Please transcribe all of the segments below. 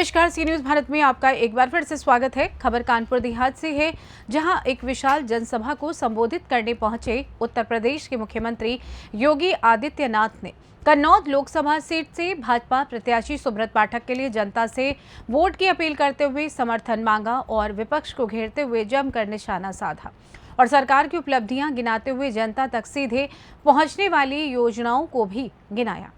नमस्कार, सी न्यूज भारत में आपका एक बार फिर से स्वागत है। खबर कानपुर देहात से है, जहां एक विशाल जनसभा को संबोधित करने पहुंचे उत्तर प्रदेश के मुख्यमंत्री योगी आदित्यनाथ ने कन्नौज लोकसभा सीट से भाजपा प्रत्याशी सुब्रत पाठक के लिए जनता से वोट की अपील करते हुए समर्थन मांगा और विपक्ष को घेरते हुए जमकर निशाना साधा और सरकार की उपलब्धियां गिनाते हुए जनता तक सीधे पहुंचने वाली योजनाओं को भी गिनाया।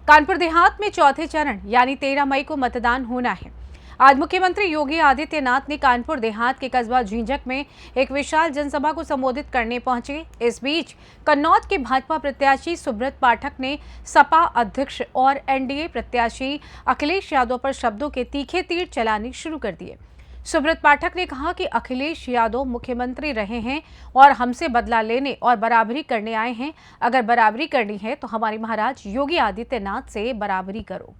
कानपुर देहात में चौथे चरण यानी 13 मई को मतदान होना है। आज मुख्यमंत्री योगी आदित्यनाथ ने कानपुर देहात के कस्बा झींझक में एक विशाल जनसभा को संबोधित करने पहुंचे। इस बीच कन्नौज के भाजपा प्रत्याशी सुब्रत पाठक ने सपा अध्यक्ष और एनडीए प्रत्याशी अखिलेश यादव पर शब्दों के तीखे तीर चलाने शुरू कर दिए। सुब्रत पाठक ने कहा कि अखिलेश यादव मुख्यमंत्री रहे हैं और हमसे बदला लेने और बराबरी करने आए हैं। अगर बराबरी करनी है तो हमारे महाराज योगी आदित्यनाथ से बराबरी करो।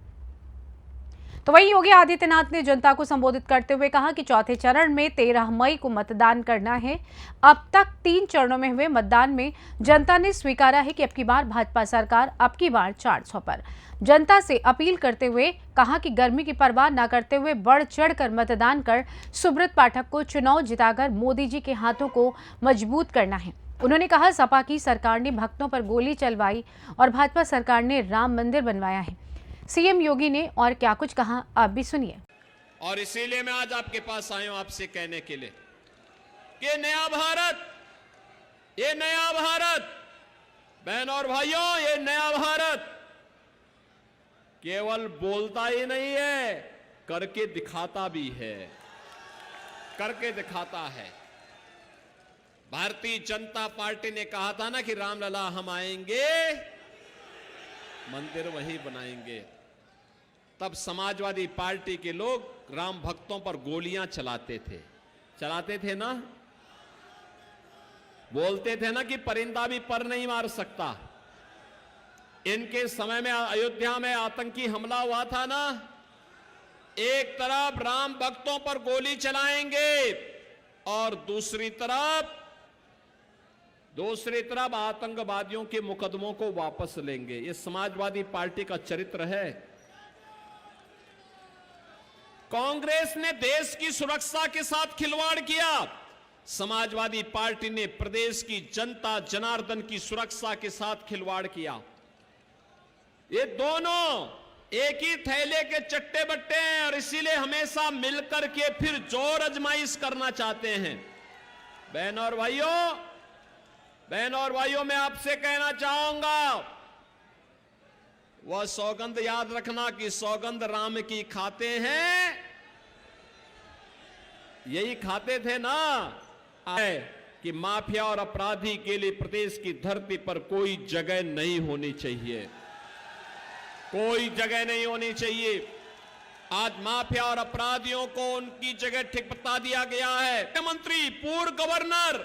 तो वहीं योगी आदित्यनाथ ने जनता को संबोधित करते हुए कहा कि चौथे चरण में 13 मई को मतदान करना है। अब तक 3 चरणों में हुए मतदान में जनता ने स्वीकारा है कि अब की बार भाजपा सरकार, अब की बार 400 पर। जनता से अपील करते हुए कहा कि गर्मी की परवाह न करते हुए बढ़ चढ़कर मतदान कर सुब्रत पाठक को चुनाव जिताकर मोदी जी के हाथों को मजबूत करना है। उन्होंने कहा, सपा की सरकार ने भक्तों पर गोली चलवाई और भाजपा सरकार ने राम मंदिर बनवाया है। सीएम योगी ने और क्या कुछ कहा, आप भी सुनिए। और इसीलिए मैं आज आपके पास आया हूं आपसे कहने के लिए कि नया भारत, ये नया भारत, बहन और भाइयों, ये नया भारत केवल बोलता ही नहीं है, करके दिखाता भी है, करके दिखाता है। भारतीय जनता पार्टी ने कहा था ना कि रामलला हम आएंगे, मंदिर वही बनाएंगे। तब समाजवादी पार्टी के लोग राम भक्तों पर गोलियां चलाते थे ना, बोलते थे ना कि परिंदा भी पर नहीं मार सकता। इनके समय में अयोध्या में आतंकी हमला हुआ था ना, एक तरफ राम भक्तों पर गोली चलाएंगे और दूसरी तरफ आतंकवादियों के मुकदमों को वापस लेंगे। ये समाजवादी पार्टी का चरित्र है। कांग्रेस ने देश की सुरक्षा के साथ खिलवाड़ किया, समाजवादी पार्टी ने प्रदेश की जनता जनार्दन की सुरक्षा के साथ खिलवाड़ किया। ये दोनों एक ही थैले के चट्टे बट्टे हैं और इसीलिए हमेशा मिलकर के फिर जोर आजमाइश करना चाहते हैं। बहन और भाइयों, मैं आपसे कहना चाहूंगा, वह सौगंध याद रखना कि सौगंध राम की खाते हैं, यही खाते थे ना कि माफिया और अपराधी के लिए प्रदेश की धरती पर कोई जगह नहीं होनी चाहिए, कोई जगह नहीं होनी चाहिए। आज माफिया और अपराधियों को उनकी जगह ठीक बता दिया गया है। मुख्यमंत्री, पूर्व गवर्नर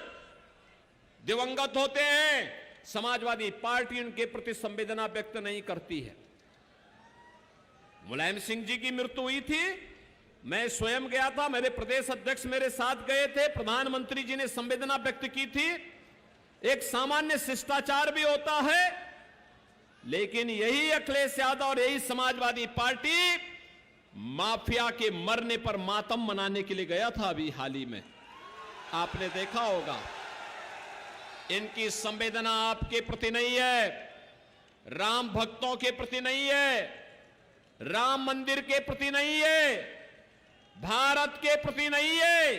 दिवंगत होते हैं, समाजवादी पार्टी उनके प्रति संवेदना व्यक्त नहीं करती है। मुलायम सिंह जी की मृत्यु हुई थी, मैं स्वयं गया था, मेरे प्रदेश अध्यक्ष मेरे साथ गए थे, प्रधानमंत्री जी ने संवेदना व्यक्त की थी। एक सामान्य शिष्टाचार भी होता है, लेकिन यही अखिलेश यादव और यही समाजवादी पार्टी माफिया के मरने पर मातम मनाने के लिए गया था। अभी हाल ही में आपने देखा होगा, इनकी संवेदना आपके प्रति नहीं है, राम भक्तों के प्रति नहीं है, राम मंदिर के प्रति नहीं है, भारत के प्रति नहीं है,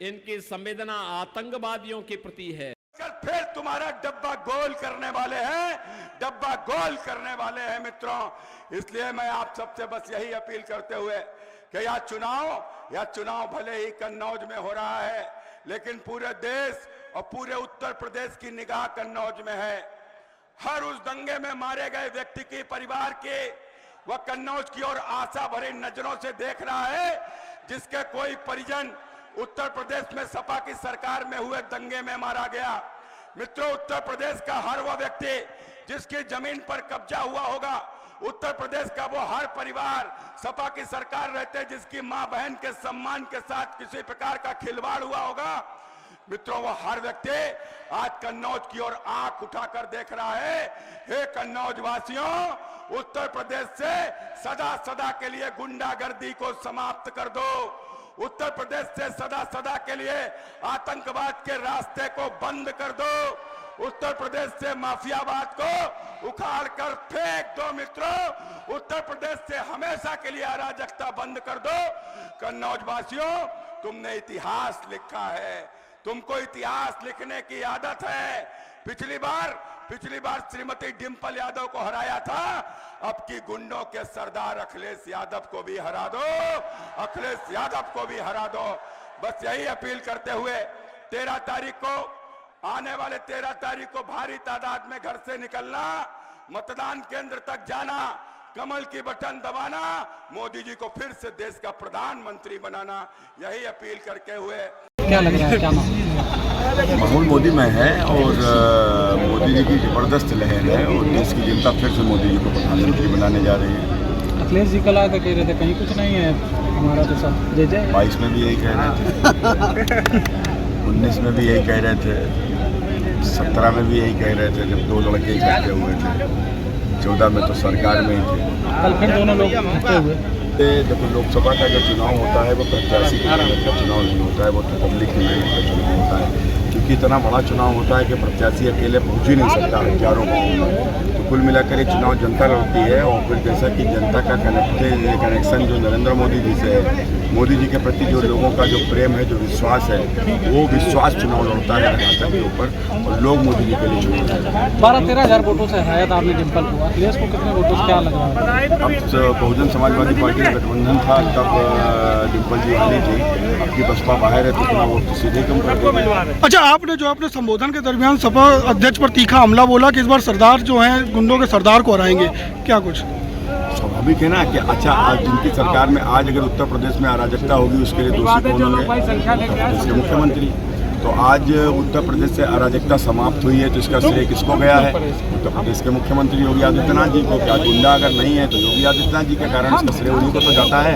इनकी संवेदना आतंकवादियों के प्रति है। फिर तुम्हारा डब्बा गोल करने वाले हैं मित्रों। इसलिए मैं आप सबसे बस यही अपील करते हुए कि यह चुनाव भले ही कन्नौज में हो रहा है, लेकिन पूरे देश और पूरे उत्तर प्रदेश की निगाह कन्नौज में है। हर उस दंगे में मारे गए व्यक्ति के परिवार के वह कन्नौज की ओर आशा भरी नजरों से देख रहा है, जिसके कोई परिजन उत्तर प्रदेश में सपा की सरकार में हुए दंगे में मारा गया। मित्रों, उत्तर प्रदेश का हर वह व्यक्ति जिसकी जमीन पर कब्जा हुआ होगा, उत्तर प्रदेश का वो हर परिवार सपा की सरकार रहते जिसकी मां बहन के सम्मान के साथ किसी प्रकार का खिलवाड़ हुआ होगा, मित्रों वो हर व्यक्ति आज कन्नौज की ओर आंख उठाकर देख रहा है। हे कन्नौज वासियों, उत्तर प्रदेश से सदा सदा के लिए गुंडागर्दी को समाप्त कर दो। उत्तर प्रदेश से सदा सदा के लिए आतंकवाद के रास्ते को बंद कर दो। उत्तर प्रदेश से माफियावाद को उखाड़ कर फेंक दो मित्रों। उत्तर प्रदेश से हमेशा के लिए अराजकता बंद कर दो। कन्नौज वासियों, तुमने इतिहास लिखा है, तुमको इतिहास लिखने की आदत है। पिछली बार श्रीमती डिंपल यादव को हराया था, अब की गुंडों के सरदार अखिलेश यादव को भी हरा दो, अखिलेश यादव को भी हरा दो। बस यही अपील करते हुए 13 तारीख को, आने वाले 13 तारीख को भारी तादाद में घर से निकलना, मतदान केंद्र तक जाना, कमल की बटन दबाना, मोदी जी को फिर से देश का प्रधानमंत्री बनाना, यही अपील करके हुए। क्या लग रहा है, क्या माहौल मोदी में है और मोदी जी की जबरदस्त लहर है और देश की जनता फिर से मोदी जी को प्रधानमंत्री बनाने जा रही है। अखिलेश जी कल आकर कह रहे थे कहीं कुछ नहीं है हमारा तो सब जय जय। 22 में भी यही कह रहे थे, 19 में भी यही कह रहे थे, 17 में भी यही कह रहे थे जब 2 लड़के इकट्ठे हुए थे, 14 में तो सरकार में ही थे। कल फिर दोनों लोग इकट्ठे हुए। देखो, लोकसभा का जो चुनाव होता है वो प्रत्याशी की मेहनत का चुनाव नहीं होता है, वो तो पब्लिक की मेहनत का चुनाव होता है। क्योंकि इतना बड़ा चुनाव होता है कि प्रत्याशी अकेले पहुंच ही नहीं सकता हजारों गाँव में। तो कुल मिलाकर ये चुनाव जनता लड़ती है और फिर जैसा कि जनता का कनेक्शन जो नरेंद्र मोदी जी से है, मोदी जी के प्रति जो लोगों का जो प्रेम है, जो विश्वास है, वो विश्वास चुनाव लड़ता है जनता के ऊपर और लोग मोदी जी के लिए चुनते हैं। 12-13 हज़ार वोटों से हराया था आपने डिंपल को, अखिलेश को कितने वोटों से क्या लग रहा है? अब बहुजन समाजवादी पार्टी का गठबंधन था, तब डिंपल जी हारी थी, अब की बसपा बाहर है तो थोड़ा वोट तो सीधे कम कर देंगे। अच्छा, आपने जो अपने संबोधन के दरमियान सपा अध्यक्ष पर तीखा हमला बोला कि इस बार सरदार जो हैं गुंडों के सरदार को हराएंगे, क्या कुछ स्वाभाविक है ना कि अच्छा, आज जिनकी सरकार में आज अगर उत्तर प्रदेश में अराजकता होगी उसके लिए दोषी कौन होंगे? उत्तर प्रदेश के मुख्यमंत्री। तो आज उत्तर प्रदेश से अराजकता समाप्त हुई है तो इसका श्रेय किसको गया है? उत्तर प्रदेश के मुख्यमंत्री योगी आदित्यनाथ जी को। क्या गुंडा अगर नहीं है तो योगी आदित्यनाथ जी के कारण इसका श्रेय उन्हीं को तो जाता है,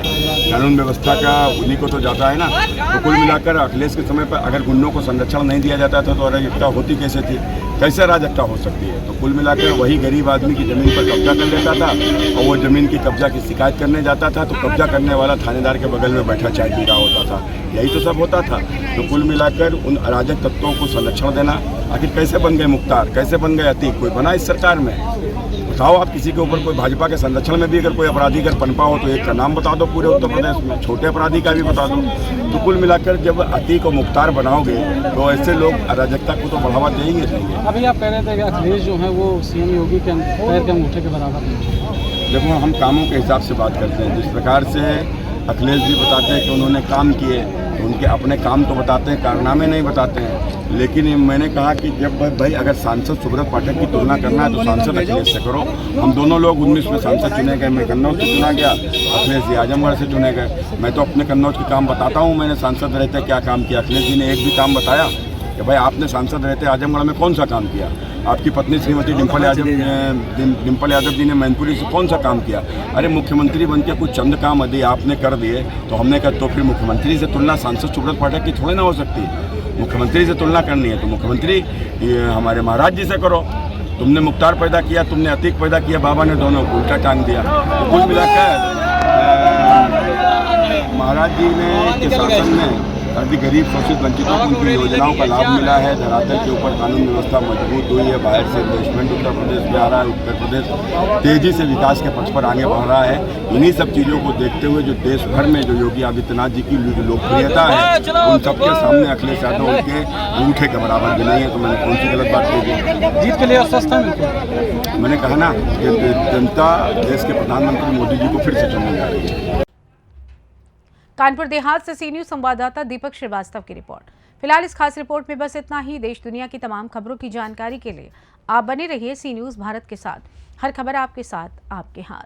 कानून व्यवस्था का उन्हीं को तो जाता है ना। तो कुल मिलाकर अखिलेश के समय पर अगर गुंडों को संरक्षण नहीं दिया जाता था तो अराजकता होती कैसे थी, कैसे अराजकता हो सकती है? तो कुल मिलाकर वही गरीब आदमी की जमीन पर कब्जा कर लेता था और वो जमीन की कब्जा की शिकायत करने जाता था तो कब्जा करने वाला थानेदार के बगल में बैठा चाय पी रहा होता था, यही तो सब होता था। तो कुल मिलाकर उन अराजक तत्वों को संरक्षण देना, आखिर कैसे बन गए मुख्तार, कैसे बन गए अतीक, कोई बना इस सरकार में? बताओ आप, किसी के ऊपर कोई भाजपा के संरक्षण में भी अगर कोई अपराधी अगर पनपा हो तो एक का नाम बता दो पूरे उत्तर प्रदेश में, छोटे अपराधी का भी बता दो। तो कुल मिलाकर जब अतीक और मुख्तार बनाओगे तो ऐसे लोग अराजकता को तो बढ़ावा देंगे। अभी आप कह रहे थे कि अखिलेश जो है वो सीएम योगी के पैर के अंगूठे के बराबर है। देखो, हम कामों के हिसाब से बात करते हैं। जिस प्रकार से अखिलेश जी बताते हैं कि उन्होंने काम किए, उनके अपने काम तो बताते हैं, कारनामे नहीं बताते हैं। लेकिन मैंने कहा कि जब भाई अगर सांसद सुब्रत पाठक की तुलना करना है तो सांसद अखिलेश से करो। हम दोनों लोग 19 में सांसद चुने गए, मैं कन्नौज से चुना गया, अखिलेश जी आजमगढ़ से चुने गए। मैं तो अपने कन्नौज के काम बताता हूँ, मैंने सांसद रहते क्या काम किया। अखिलेश जी ने एक भी काम बताया कि भाई आपने सांसद रहते आजमगढ़ में कौन सा काम किया? आपकी पत्नी श्रीमती डिंपल यादव जी ने मैनपुरी से कौन सा काम किया? अरे मुख्यमंत्री बनके कुछ चंद काम यदि आपने कर दिए तो हमने कहा तो फिर मुख्यमंत्री से तुलना सांसद सुब्रत पाठक की थोड़ी ना हो सकती है। मुख्यमंत्री से तुलना करनी है तो मुख्यमंत्री हमारे महाराज जी से करो। तुमने मुख्तार पैदा किया, तुमने अतीक पैदा किया, बाबा ने दोनों को उल्टा टांग दिया। तो कुल मिलाकर महाराज जी ने के शासन में अभी गरीब शोषित वंचितों को उनकी योजनाओं का लाभ मिला है। धरातल के ऊपर कानून व्यवस्था मजबूत हुई है, बाहर से इन्वेस्टमेंट उत्तर प्रदेश में आ रहा है, उत्तर प्रदेश तेजी से विकास के पथ पर आगे बढ़ रहा है। इन्हीं सब चीज़ों को देखते हुए जो देश भर में जो योगी आदित्यनाथ जी की लोकप्रियता है उन सबके सामने अखिलेश यादव उनके अंगूठे के बराबर भी नहीं है। तो मैंने कौन सी गलत बात की? जीत के लिए अस्वस्थ है। मैंने कहा ना कि जनता देश के प्रधानमंत्री मोदी जी को फिर से चुनने जा रही है। कानपुर देहात से सी न्यूज संवाददाता दीपक श्रीवास्तव की रिपोर्ट। फिलहाल इस खास रिपोर्ट में बस इतना ही। देश दुनिया की तमाम खबरों की जानकारी के लिए आप बने रहिए सी न्यूज भारत के साथ। हर खबर आपके साथ, आपके हाथ।